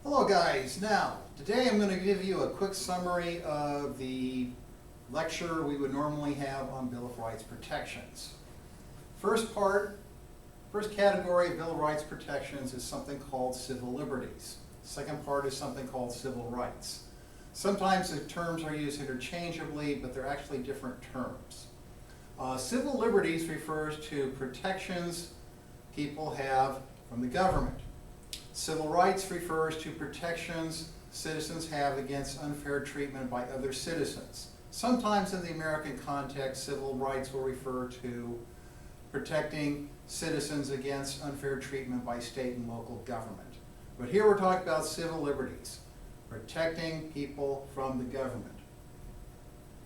Hello guys, now today I'm going to give you a quick summary of the lecture we would normally have on Bill of Rights protections. First category of Bill of Rights protections is something called civil liberties. Second part is something called civil rights. Sometimes the terms are used interchangeably, but they're actually different terms. Civil liberties refers to protections people have from the government. Civil rights refers to protections citizens have against unfair treatment by other citizens. Sometimes in the American context, civil rights will refer to protecting citizens against unfair treatment by state and local government. But here we're talking about civil liberties, protecting people from the government.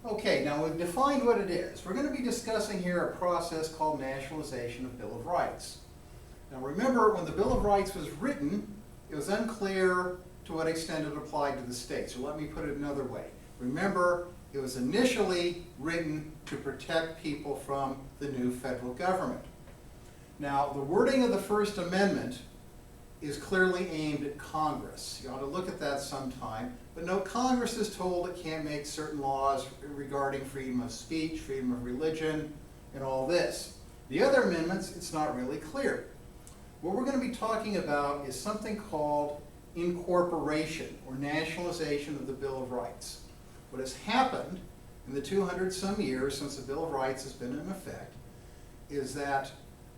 Okay, now we've defined what it is. We're going to be discussing here a process called nationalization of Bill of Rights. Now remember, when the Bill of Rights was written, it was unclear to what extent it applied to the states. So let me put it another way. Remember, it was initially written to protect people from the new federal government. Now, the wording of the First Amendment is clearly aimed at Congress. You ought to look at that sometime. But note, Congress is told it can't make certain laws regarding freedom of speech, freedom of religion, and all this. The other amendments, it's not really clear. What we're going to be talking about is something called incorporation or nationalization of the Bill of Rights. What has happened in the 200-some years since the Bill of Rights has been in effect is that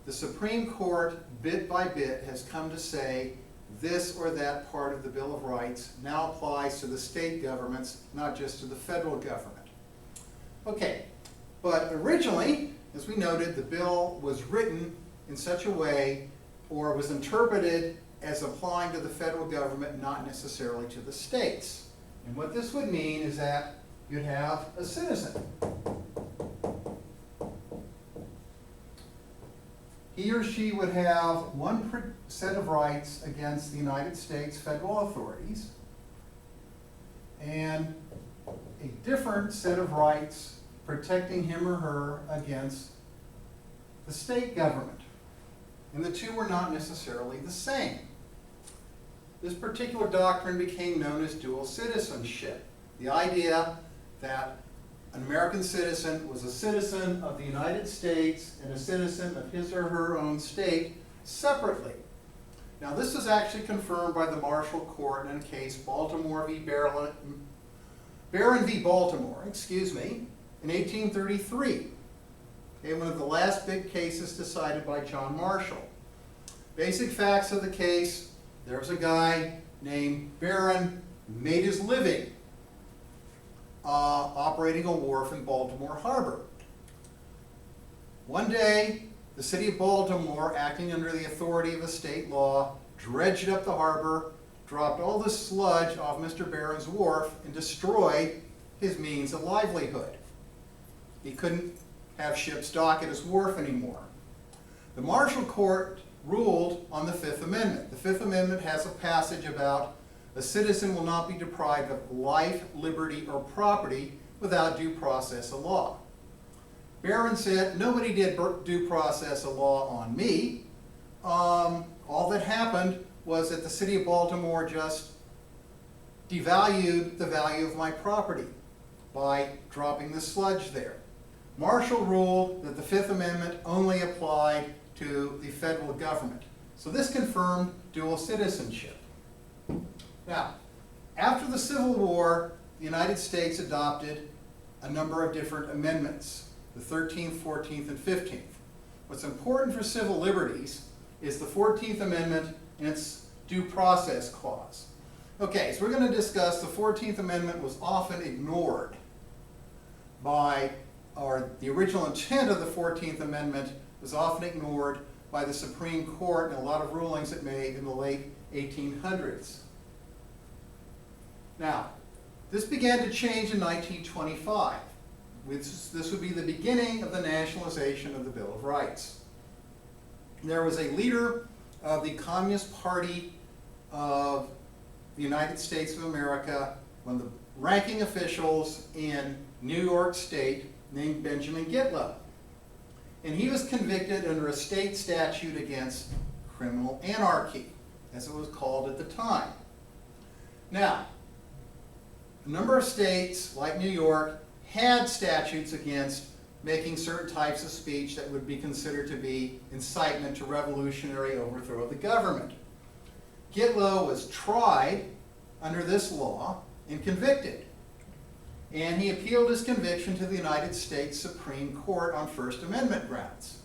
the Supreme Court, bit by bit, has come to say this or that part of the Bill of Rights now applies to the state governments, not just to the federal government. Okay, but originally, as we noted, the bill was written in such a way or was interpreted as applying to the federal government, not necessarily to the states. And what this would mean is that you'd have a citizen. He or she would have one set of rights against the United States federal authorities and a different set of rights protecting him or her against the state government. And the two were not necessarily the same. This particular doctrine became known as dual citizenship. The idea that an American citizen was a citizen of the United States and a citizen of his or her own state separately. Now this was actually confirmed by the Marshall Court in a case Baltimore v. Barron v. Baltimore, in 1833. Okay, one of the last big cases decided by John Marshall. Basic facts of the case: there was a guy named Barron who made his living operating a wharf in Baltimore Harbor. One day, the city of Baltimore, acting under the authority of a state law, dredged up the harbor, dropped all the sludge off Mr. Barron's wharf, and destroyed his means of livelihood. He couldn't have ships dock at his wharf anymore. The Marshall Court ruled on the Fifth Amendment. The Fifth Amendment has a passage about a citizen will not be deprived of life, liberty, or property without due process of law. Barron said, nobody did due process of law on me. All that happened was that the city of Baltimore just devalued the value of my property by dropping the sludge there. Marshall ruled that the Fifth Amendment only applied to the federal government. So this confirmed dual citizenship. Now, after the Civil War, the United States adopted a number of different amendments, the 13th, 14th, and 15th. What's important for civil liberties is the 14th Amendment and its due process clause. Okay, so we're going to discuss the 14th Amendment was often ignored by, or the original intent of the 14th Amendment was often ignored by the Supreme Court in a lot of rulings it made in the late 1800s. Now, this began to change in 1925. This would be the beginning of the nationalization of the Bill of Rights. There was a leader of the Communist Party of the United States of America, one of the ranking officials in New York State, named Benjamin Gitlin. And he was convicted under a state statute against criminal anarchy, as it was called at the time. Now, a number of states, like New York, had statutes against making certain types of speech that would be considered to be incitement to revolutionary overthrow of the government. Gitlow was tried under this law and convicted. And he appealed his conviction to the United States Supreme Court on First Amendment grounds.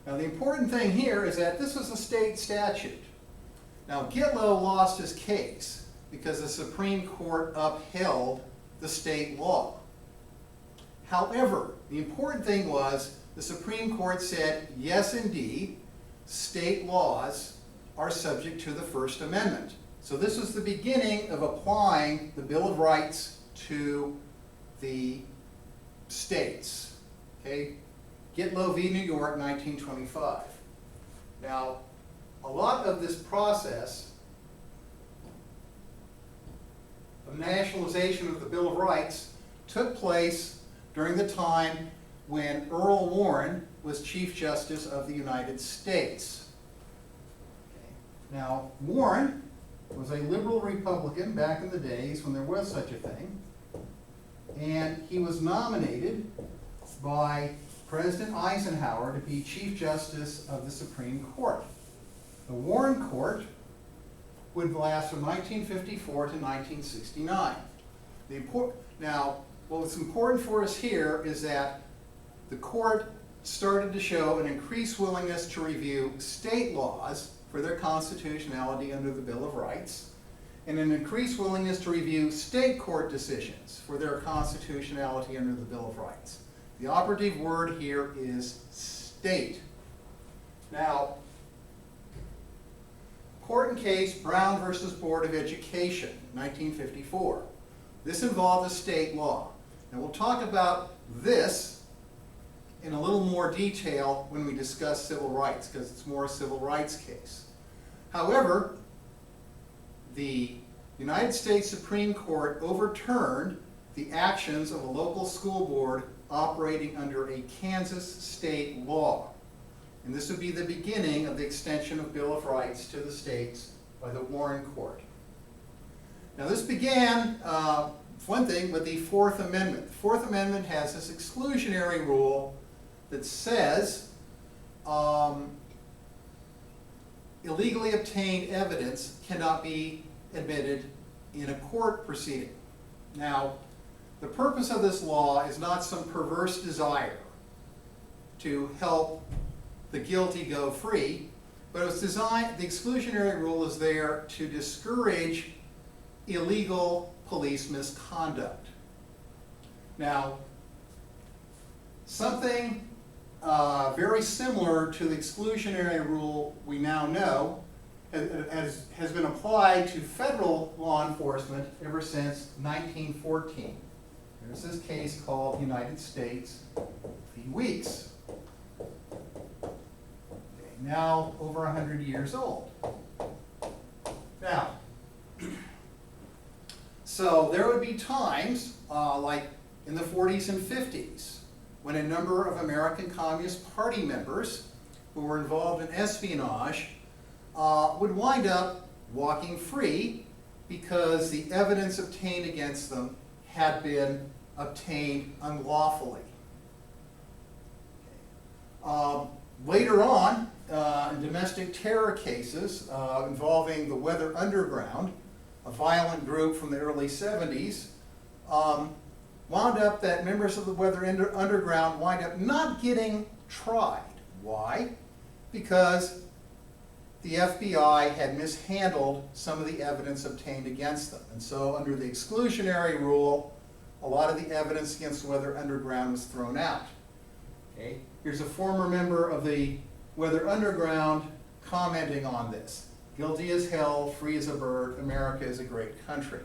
Now, the important thing here is that this was a state statute. Now, Gitlow lost his case because the Supreme Court upheld the state law. However, the important thing was the Supreme Court said, yes, indeed, state laws are subject to the First Amendment. So this was the beginning of applying the Bill of Rights to the states. Okay? Gitlow v. New York, 1925. Now, a lot of this process of nationalization of the Bill of Rights took place during the time when Earl Warren was Chief Justice of the United States. Okay. Now, Warren was a liberal Republican back in the days when there was such a thing, and he was nominated by President Eisenhower to be Chief Justice of the Supreme Court. The Warren Court would last from 1954 to 1969. Now, what's important for us here is that the court started to show an increased willingness to review state laws for their constitutionality under the Bill of Rights, and an increased willingness to review state court decisions for their constitutionality under the Bill of Rights. The operative word here is state. Now, court and case Brown versus Board of Education, 1954. This involved a state law. And we'll talk about this in a little more detail when we discuss civil rights, because it's more a civil rights case. However, the United States Supreme Court overturned the actions of a local school board operating under a Kansas state law. And this would be the beginning of the extension of Bill of Rights to the states by the Warren Court. Now, this began, one thing, with the Fourth Amendment. The Fourth Amendment has this exclusionary rule that says illegally obtained evidence cannot be admitted in a court proceeding. Now, the purpose of this law is not some perverse desire to help the guilty go free, but it was designed, the exclusionary rule is there to discourage illegal police misconduct. Now, something very similar to the exclusionary rule we now know has been applied to federal law enforcement ever since 1914. There's this case called United States v. Weeks. Now over 100 years old. Now, so there would be times, like in the 40s and 50s, when a number of American Communist Party members who were involved in espionage would wind up walking free because the evidence obtained against them had been obtained unlawfully. Later on, in domestic terror cases involving the Weather Underground, a violent group from the early 70s, wound up that members of the Weather Underground wind up not getting tried. Why? Because the FBI had mishandled some of the evidence obtained against them. And so under the exclusionary rule, a lot of the evidence against the Weather Underground was thrown out. Okay? Here's a former member of the Weather Underground commenting on this. Guilty as hell, free as a bird, America is a great country.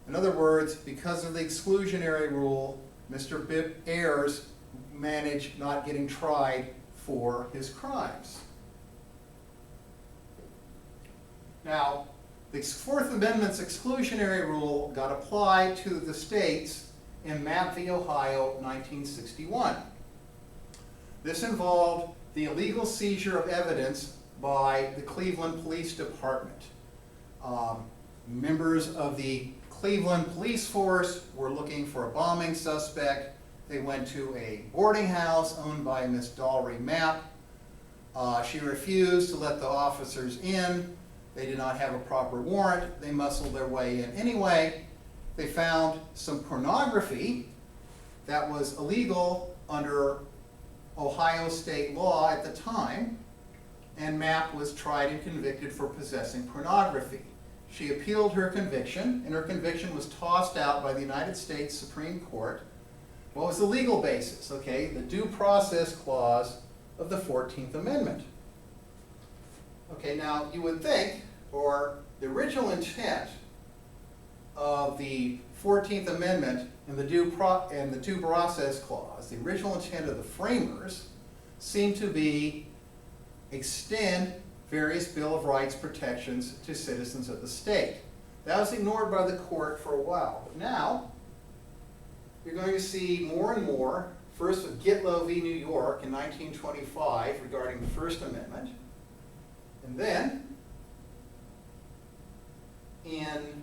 In other words, because of the exclusionary rule, Mr. Bip Ayers managed not getting tried for his crimes. Now, the Fourth Amendment's exclusionary rule got applied to the states in Mapp v. Ohio, 1961. This involved the illegal seizure of evidence by the Cleveland Police Department. Members of the Cleveland police force were looking for a bombing suspect. They went to a boarding house owned by Miss Dalry Mapp. She refused to let the officers in. They did not have a proper warrant. They muscled their way in anyway. They found some pornography that was illegal under Ohio state law at the time, and Mapp was tried and convicted for possessing pornography. She appealed her conviction, and her conviction was tossed out by the United States Supreme Court. What was the legal basis? Okay, the Due Process Clause of the 14th Amendment. Okay, now you would think, or the original intent of the 14th Amendment and the Due Process Clause, the original intent of the framers, seemed to be extend various Bill of Rights protections to citizens of the state. That was ignored by the court for a while. But now, you're going to see more and more, first with Gitlow v. New York in 1925 regarding the First Amendment, and then in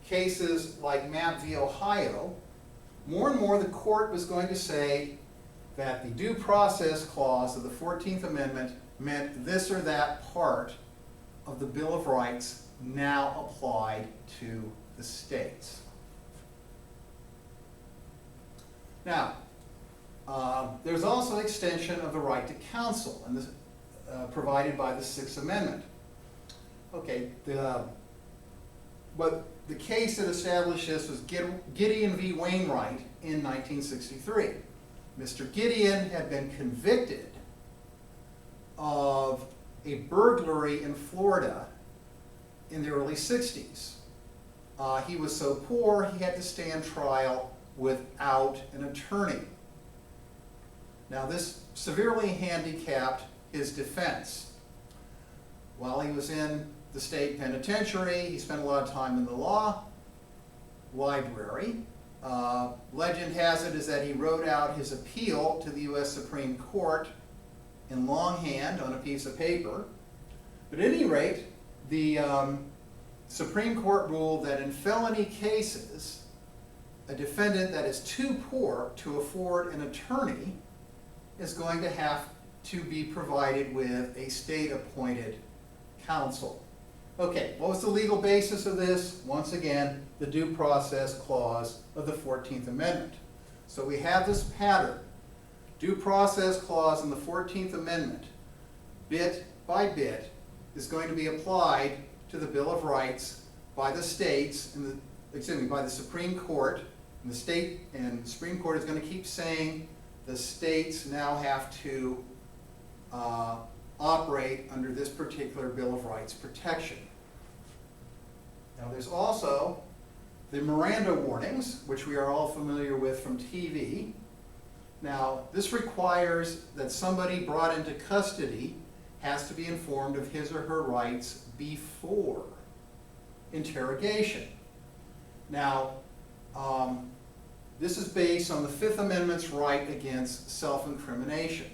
cases like Mapp v. Ohio, more and more the court was going to say that the Due Process Clause of the 14th Amendment meant this or that part of the Bill of Rights now applied to the states. Now, there's also extension of the right to counsel, and this provided by the Sixth Amendment. Okay, but the case that established this was Gideon v. Wainwright in 1963. Mr. Gideon had been convicted of a burglary in Florida in the early 60s. He was so poor he had to stand trial without an attorney. Now this severely handicapped his defense. While he was in the state penitentiary, he spent a lot of time in the law library. Legend has it is that he wrote out his appeal to the U.S. Supreme Court in longhand on a piece of paper. But at any rate, the Supreme Court ruled that in felony cases, a defendant that is too poor to afford an attorney is going to have to be provided with a state-appointed counsel. Okay, what was the legal basis of this? Once again, the Due Process Clause of the 14th Amendment. So we have this pattern. Due Process Clause in the 14th Amendment, bit by bit, is going to be applied to the Bill of Rights by the states, by the Supreme Court. And the Supreme Court is going to keep saying the states now have to operate under this particular Bill of Rights protection. Now there's also the Miranda warnings, which we are all familiar with from TV. Now this requires that somebody brought into custody has to be informed of his or her rights before interrogation. Now this is based on the Fifth Amendment's right against self-incrimination.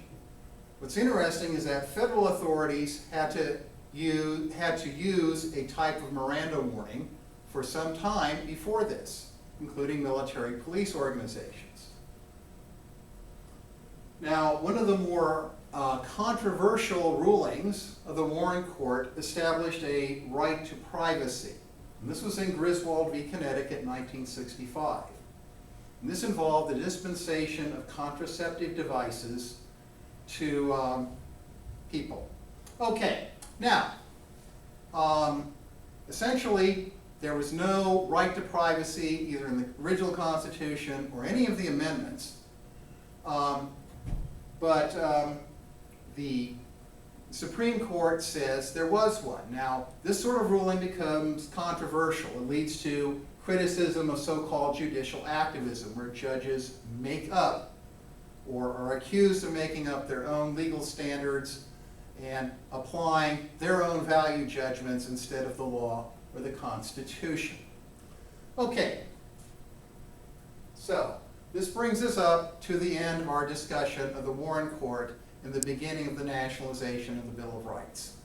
What's interesting is that federal authorities had to use a type of Miranda warning for some time before this, including military police organizations. Now, one of the more controversial rulings of the Warren Court established a right to privacy. And this was in Griswold v. Connecticut in 1965. And this involved the dispensation of contraceptive devices to people. Okay, now, essentially, there was no right to privacy either in the original Constitution or any of the amendments. But the Supreme Court says there was one. Now, this sort of ruling becomes controversial. It leads to criticism of so-called judicial activism, where judges make up or are accused of making up their own legal standards and applying their own value judgments instead of the law or the Constitution. Okay, so this brings us up to the end of our discussion of the Warren Court and the beginning of the nationalization of the Bill of Rights.